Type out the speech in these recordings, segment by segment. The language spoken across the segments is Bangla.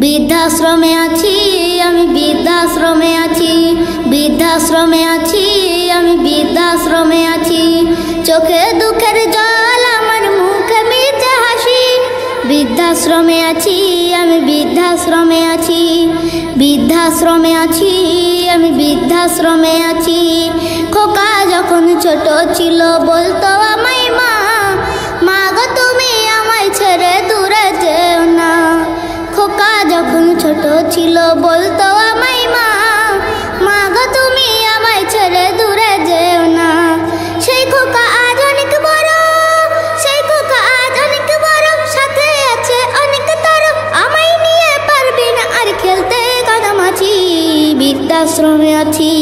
বৃদ্ধাশ্রমে আছি আমি, বৃদ্ধাশ্রমে আছি, বৃদ্ধাশ্রমে আছি আমি, বৃদ্ধাশ্রমে আছি। চোখে দুঃখের জল, আমার মুখে মিছে হাসি। বৃদ্ধাশ্রমে আছি আমি, বৃদ্ধাশ্রমে আছি, বৃদ্ধাশ্রমে আছি আমি, বৃদ্ধাশ্রমে আছি। খোকা যখন ছোট ছিল বলতো আমায় মা, মা গো তুমি আমায় ছেড়ে দূরে যেও না। খোকা যখন ছোট ছিল বলতো আমায় মা, মা গো তুমি আমায় ছেড়ে দূরে যেও না। সেই খোকা আজ অনেক বড়, সেই খোকা আজ অনেক বড়, সাথে আছে অনেক তর, আমায় নিয়ে পারবি না আর খেলতে কাদামাছি। বৃদ্ধাশ্রমে আছি,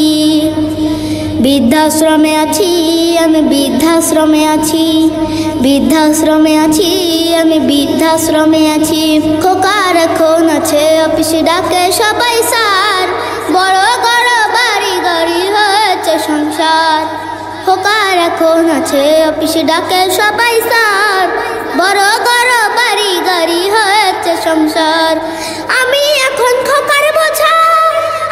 বৃদ্ধাশ্রমে আছি আমি, বৃদ্ধাশ্রমে আছি, বৃদ্ধাশ্রমে আছি আমি, বৃদ্ধাশ্রমে আছি। খোকার এখন আছে অফিস ডাকে সবাই স্যার, বড় বড় বাড়ি গাড়ি হয়েছে সংসার। খোকার এখন আছে অফিস ডাকে সবাই স্যার, বড় বড় বাড়ি গাড়ি হয়েছে সংসার। আমি এখন খোকার বোঝা,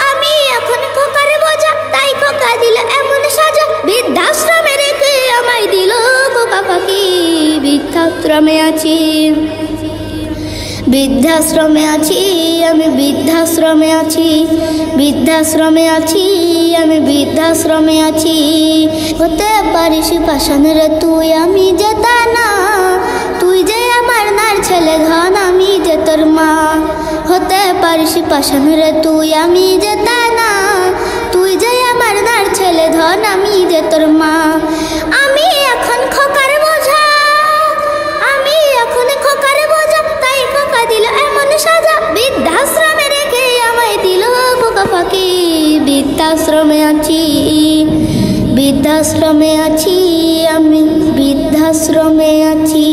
আমি এখন খোকার বোঝা, তাই খোকা দিল এমন সাজা, বৃদ্ধাশ্রমে রেখে আমায় দিল খোকা ফাঁকি। বৃদ্ধাশ্রমে আছি, বৃদ্ধাশ্রমে আছি আমি, বৃদ্ধাশ্রমে আছি, বৃদ্ধাশ্রমে আছি আমি, বৃদ্ধাশ্রমে আছি। হতে পারিস পাষাণ রে তুই, আমি যে তা না, তুই যে আমার নার ছেলে ধন, আমি যে তোর মা। হতে পারিস পাষাণ রে তুই, আমি যে তা না, তুই যে আমার নার ছেলে ধন, আমি যে তোর মা। আমি এখন খোকার বোঝা, আমি এখন খোকার বোঝা, তাই খোকা দিল এমন সাজা, বৃদ্ধাশ্রমে রেখে আমায় দিল খোকা ফাঁকি। বৃদ্ধাশ্রমে আছি, বৃদ্ধাশ্রমে আছি আমি, বৃদ্ধাশ্রমে আছি।